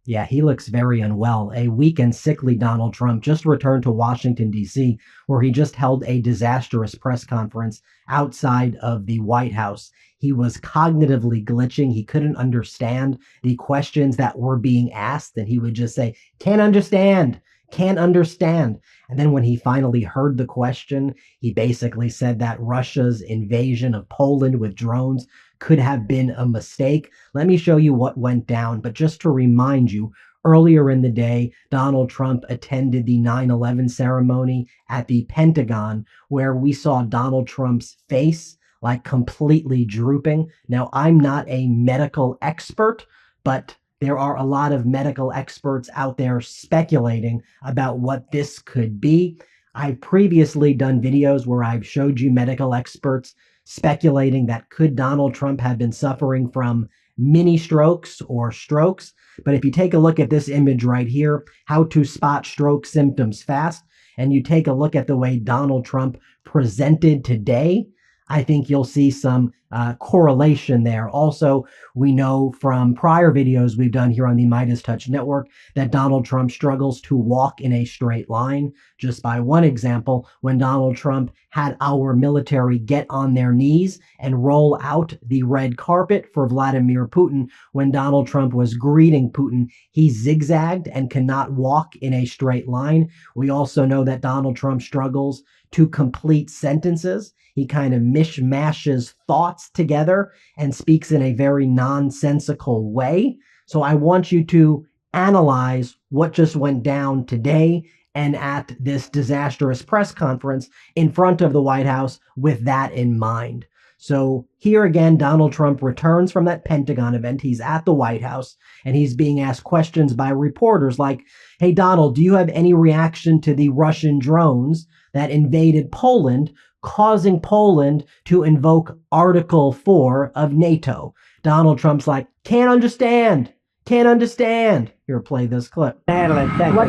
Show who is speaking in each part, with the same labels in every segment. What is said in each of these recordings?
Speaker 1: Yeah, he looks very unwell. A weak and sickly Donald Trump just returned to Washington, D.C., where he just held a disastrous press conference outside of the White House. He was cognitively glitching. He couldn't understand the questions that were being asked, and he would just say, "Can't understand, can't understand." And then when he finally heard the question, he basically said that Russia's invasion of Poland with drones could have been a mistake. Let me show you what went down. But just to remind you, earlier in the day, Donald Trump attended the 9/11 ceremony at the Pentagon, where we saw Donald Trump's face like completely drooping. Now, I'm not a medical expert, but there are a lot of medical experts out there speculating about what this could be. I've previously done videos where I've showed you medical experts speculating that could Donald Trump have been suffering from mini strokes or strokes. But if you take a look at this image right here, how to spot stroke symptoms fast, and you take a look at the way Donald Trump presented today, I think you'll see some correlation there. Also, we know from prior videos we've done here on the MeidasTouch Network that Donald Trump struggles to walk in a straight line. Just by one example, when Donald Trump had our military get on their knees and roll out the red carpet for Vladimir Putin, when Donald Trump was greeting Putin, he zigzagged and cannot walk in a straight line. We also know that Donald Trump struggles to complete sentences. He kind of mishmashes thoughts together and speaks in a very nonsensical way. So I want you to analyze what just went down today and at this disastrous press conference in front of the White House with that in mind. So here again, Donald Trump returns from that Pentagon event. He's at the White House and he's being asked questions by reporters like, "Hey, Donald, do you have any reaction to the Russian drones that invaded Poland, causing Poland to invoke Article 4 of NATO?" Donald Trump's like, "Can't understand. Can't understand." Here, play this clip.
Speaker 2: Handle it. Thank you.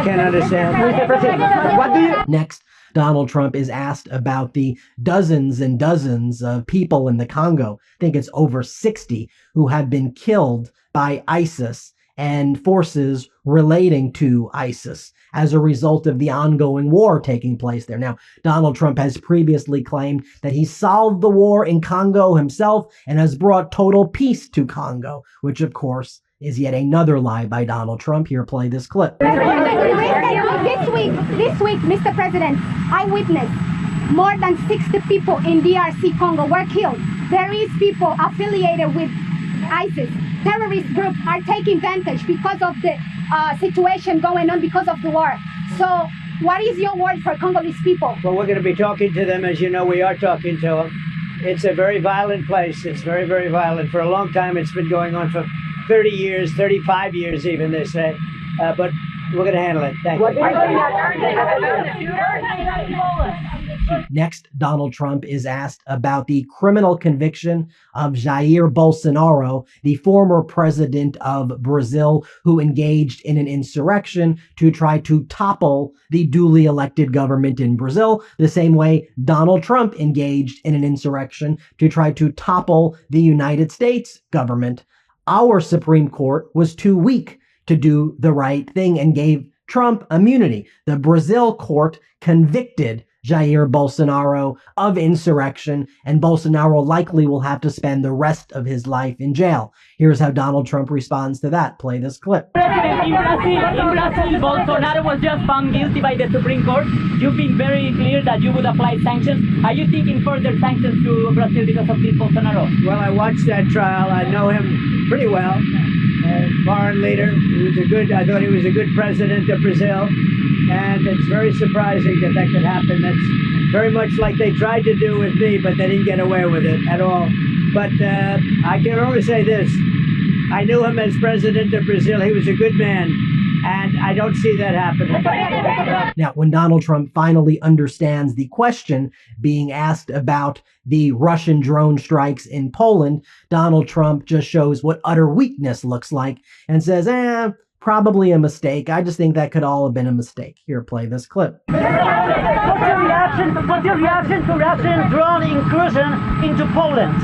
Speaker 2: Can't understand. What do you...
Speaker 1: Next, Donald Trump is asked about the dozens and dozens of people in the Congo, I think it's over 60, who have been killed by ISIS and forces relating to ISIS as a result of the ongoing war taking place there. Now, Donald Trump has previously claimed that he solved the war in Congo himself and has brought total peace to Congo, which of course is yet another lie by Donald Trump. Here, play this clip.
Speaker 3: This week, Mr. President, I witnessed more than 60 people in DRC Congo were killed. There is people affiliated with ISIS. Terrorist groups are taking advantage because of the situation going on because of the war. So what is your word for Congolese people?
Speaker 2: Well, we're going to be talking to them. As you know, we are talking to them. It's a very violent place. It's very, very violent. For a long time, it's been going on for 30 years, 35 years even, they say. But we're going to handle it. Thank you.
Speaker 1: Next, Donald Trump is asked about the criminal conviction of Jair Bolsonaro, the former president of Brazil, who engaged in an insurrection to try to topple the duly elected government in Brazil, the same way Donald Trump engaged in an insurrection to try to topple the United States government. Our Supreme Court was too weak to do the right thing and gave Trump immunity. The Brazil court convicted Jair Bolsonaro of insurrection, and Bolsonaro likely will have to spend the rest of his life in jail. Here's how Donald Trump responds to that. Play this clip.
Speaker 4: President, in Brazil, Bolsonaro was just found guilty by the Supreme Court. You've been very clear that you would apply sanctions. Are you thinking further sanctions to Brazil because of this Bolsonaro?
Speaker 2: Well, I watched that trial. I know him pretty well. Foreign leader. I thought he was a good president of Brazil. And it's very surprising that that could happen. That's very much like they tried to do with me, but they didn't get away with it at all. But I can only say this. I knew him as president of Brazil. He was a good man. And I don't see that happening.
Speaker 1: Now, when Donald Trump finally understands the question being asked about the Russian drone strikes in Poland, Donald Trump just shows what utter weakness looks like and says, probably a mistake. I just think that could all have been a mistake. Here, play this clip.
Speaker 4: What's your reaction
Speaker 5: What's your reaction to Russian drone incursion into Poland?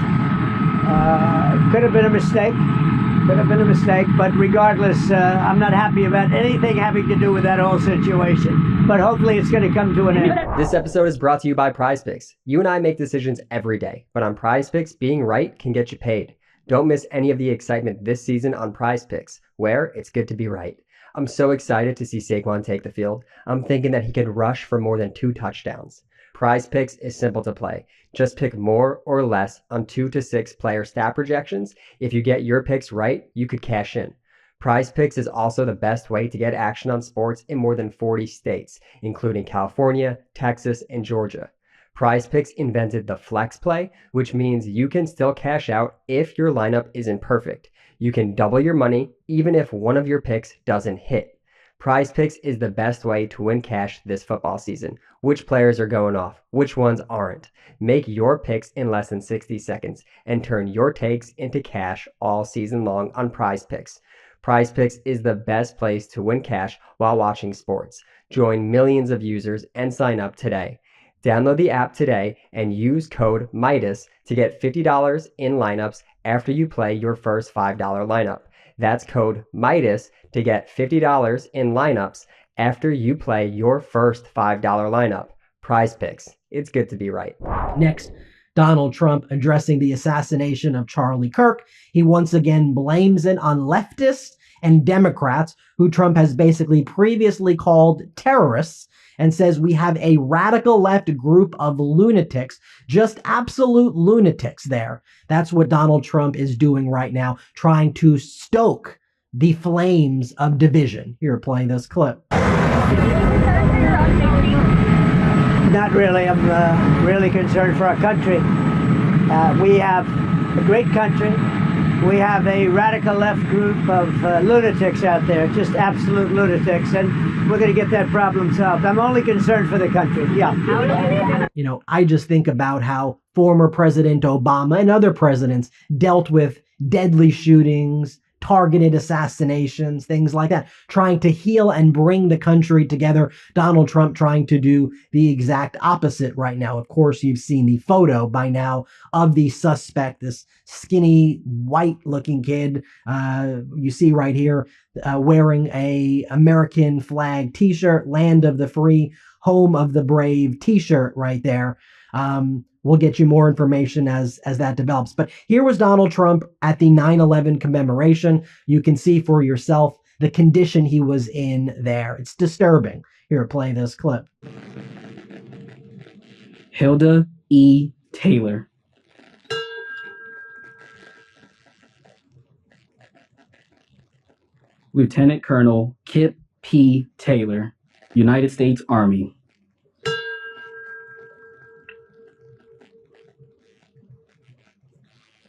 Speaker 2: Could have been a mistake. Could have been a mistake, but regardless, I'm not happy about anything having to do with that whole situation. But hopefully it's going to come to an end.
Speaker 6: This episode is brought to you by PrizePicks. You and I make decisions every day, but on PrizePicks, being right can get you paid. Don't miss any of the excitement this season on PrizePicks, where it's good to be right. I'm so excited to see Saquon take the field. I'm thinking that he could rush for more than 2 touchdowns. PrizePicks is simple to play. Just pick more or less on 2 to 6 player stat projections. If you get your picks right, you could cash in. PrizePicks is also the best way to get action on sports in more than 40 states, including California, Texas, and Georgia. PrizePicks invented the flex play, which means you can still cash out if your lineup isn't perfect. You can double your money even if one of your picks doesn't hit. PrizePicks is the best way to win cash this football season. Which players are going off? Which ones aren't? Make your picks in less than 60 seconds and turn your takes into cash all season long on PrizePicks. PrizePicks is the best place to win cash while watching sports. Join millions of users and sign up today. Download the app today and use code MIDAS to get $50 in lineups after you play your first $5 lineup. That's code MIDAS to get $50 in lineups after you play your first $5 lineup. PrizePicks. It's good to be right.
Speaker 1: Next, Donald Trump addressing the assassination of Charlie Kirk. He once again blames it on leftists and Democrats, who Trump has basically previously called terrorists, and says we have a radical left group of lunatics, just absolute lunatics there. That's what Donald Trump is doing right now, trying to stoke the flames of division. Here, play this clip.
Speaker 2: Not really. I'm really concerned for our country. We have a great country. We have a radical left group of lunatics out there, just absolute lunatics, and we're going to get that problem solved. I'm only concerned for the country. Yeah.
Speaker 1: You know, I just think about how former President Obama and other presidents dealt with deadly shootings, targeted assassinations, things like that, trying to heal and bring the country together. Donald Trump trying to do the exact opposite right now. Of course, you've seen the photo by now of the suspect, this skinny, white-looking kid you see right here wearing a American flag t-shirt, Land of the Free, Home of the Brave t-shirt right there. We'll get you more information as that develops. But here was Donald Trump at the 9/11 commemoration. You can see for yourself the condition he was in there. It's disturbing. Here, play this clip.
Speaker 7: Hilda E. Taylor. Lieutenant Colonel Kip P. Taylor, United States Army.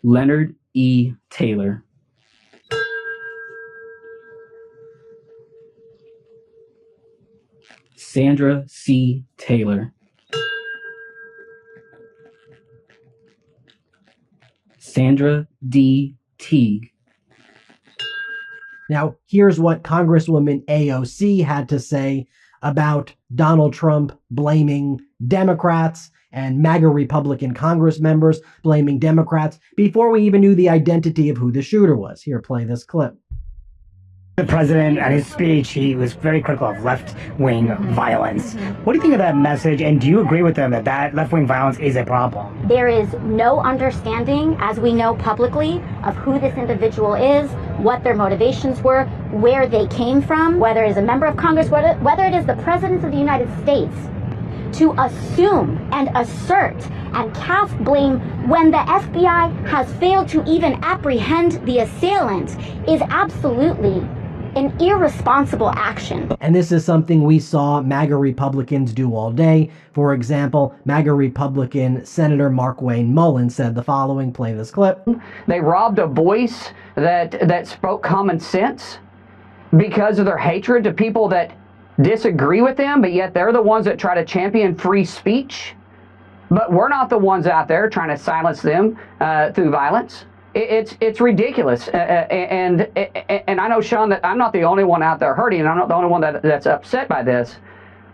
Speaker 7: Leonard E. Taylor. Sandra C. Taylor. Sandra D. Teague.
Speaker 1: Now, here's what Congresswoman AOC had to say about Donald Trump blaming Democrats and MAGA Republican Congress members blaming Democrats before we even knew the identity of who the shooter was. Here, play this clip.
Speaker 8: The president, at his speech, he was very critical of left-wing violence. What do you think of that message, and do you agree with him that left-wing violence is a problem?
Speaker 9: There is no understanding, as we know publicly, of who this individual is, what their motivations were, where they came from, whether it is a member of Congress, whether it is the President of the United States. To assume and assert and cast blame when the FBI has failed to even apprehend the assailant is absolutely an irresponsible action.
Speaker 1: And this is something we saw MAGA Republicans do all day. For example, MAGA Republican Senator Markwayne Mullin said the following. Play this clip.
Speaker 10: They robbed a voice that spoke common sense because of their hatred to people that disagree with them, but yet they're the ones that try to champion free speech. But we're not the ones out there trying to silence them through violence. It's ridiculous. And I know, Sean, that I'm not the only one out there hurting, and I'm not the only one that's upset by this.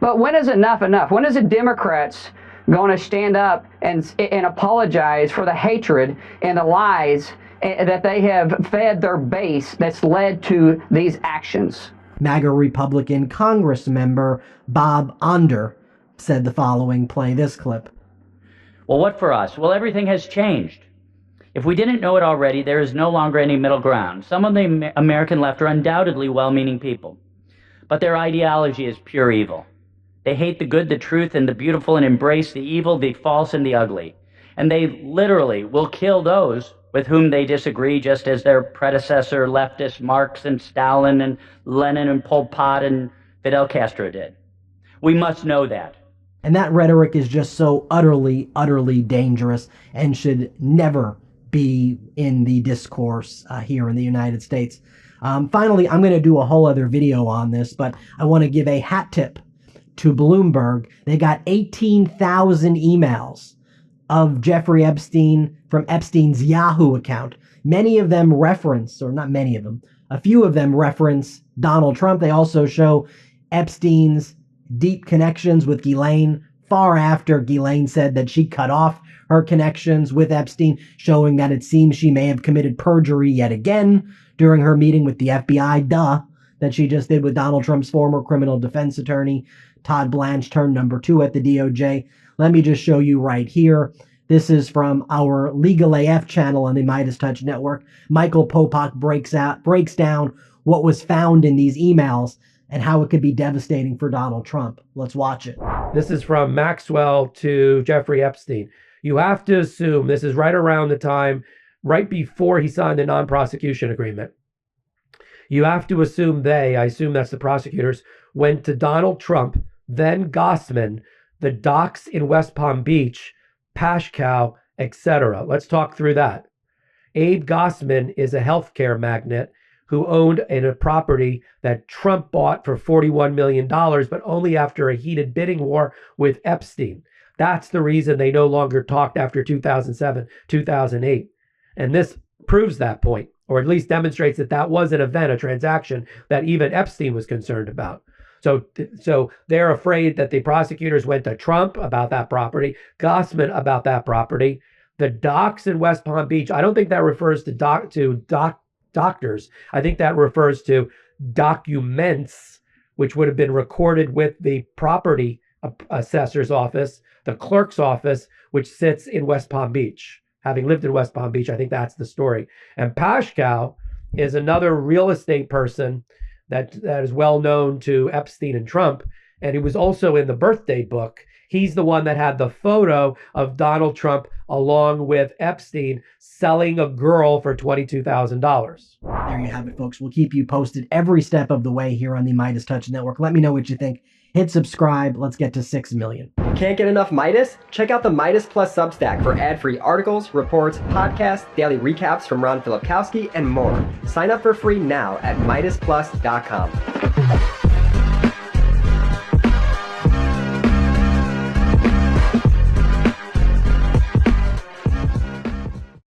Speaker 10: But when is enough enough? When is the Democrats going to stand up and apologize for the hatred and the lies that they have fed their base that's led to these actions?
Speaker 1: MAGA Republican Congress member Bob Onder said the following. Play this clip.
Speaker 11: Well, what for us? Well, everything has changed. If we didn't know it already, there is no longer any middle ground. Some of the American left are undoubtedly well-meaning people, but their ideology is pure evil. They hate the good, the truth, and the beautiful, and embrace the evil, the false, and the ugly. And they literally will kill those with whom they disagree, just as their predecessor leftists Marx and Stalin and Lenin and Pol Pot and Fidel Castro did. We must know that.
Speaker 1: And that rhetoric is just so utterly, utterly dangerous and should never be in the discourse here in the United States. Finally, I'm going to do a whole other video on this, but I want to give a hat tip to Bloomberg. They got 18,000 emails of Jeffrey Epstein from Epstein's Yahoo account. Many of them reference, or not many of them, a few of them reference Donald Trump. They also show Epstein's deep connections with Ghislaine far after Ghislaine said that she cut off her connections with Epstein, showing that it seems she may have committed perjury yet again during her meeting with the FBI, that she just did with Donald Trump's former criminal defense attorney, Todd Blanche, turned number 2 at the DOJ. Let me just show you right here. This is from our Legal AF channel on the MeidasTouch Network. Michael Popak breaks down what was found in these emails and how it could be devastating for Donald Trump. Let's watch it.
Speaker 12: This is from Maxwell to Jeffrey Epstein. You have to assume this is right around the time, right before he signed the non-prosecution agreement. You have to assume I assume that's the prosecutors, went to Donald Trump, then Gossman, the docks in West Palm Beach, Pashkow, etc. Let's talk through that. Abe Gossman is a healthcare magnate who owned a property that Trump bought for $41 million, but only after a heated bidding war with Epstein. That's the reason they no longer talked after 2007, 2008. And this proves that point, or at least demonstrates that that was an event, a transaction that even Epstein was concerned about. So they're afraid that the prosecutors went to Trump about that property, Gossman about that property. The docks in West Palm Beach, I don't think that refers to doctors. I think that refers to documents, which would have been recorded with the property assessor's office, the clerk's office, which sits in West Palm Beach. Having lived in West Palm Beach, I think that's the story. And Pashkow is another real estate person that is well known to Epstein and Trump. And he was also in the birthday book. He's the one that had the photo of Donald Trump along with Epstein selling a girl for $22,000.
Speaker 1: There you have it, folks. We'll keep you posted every step of the way here on the MeidasTouch Network. Let me know what you think. Hit subscribe. Let's get to 6 million.
Speaker 6: Can't get enough Meidas? Check out the Meidas Plus Substack for ad-free articles, reports, podcasts, daily recaps from Ron Filipkowski, and more. Sign up for free now at MeidasPlus.com.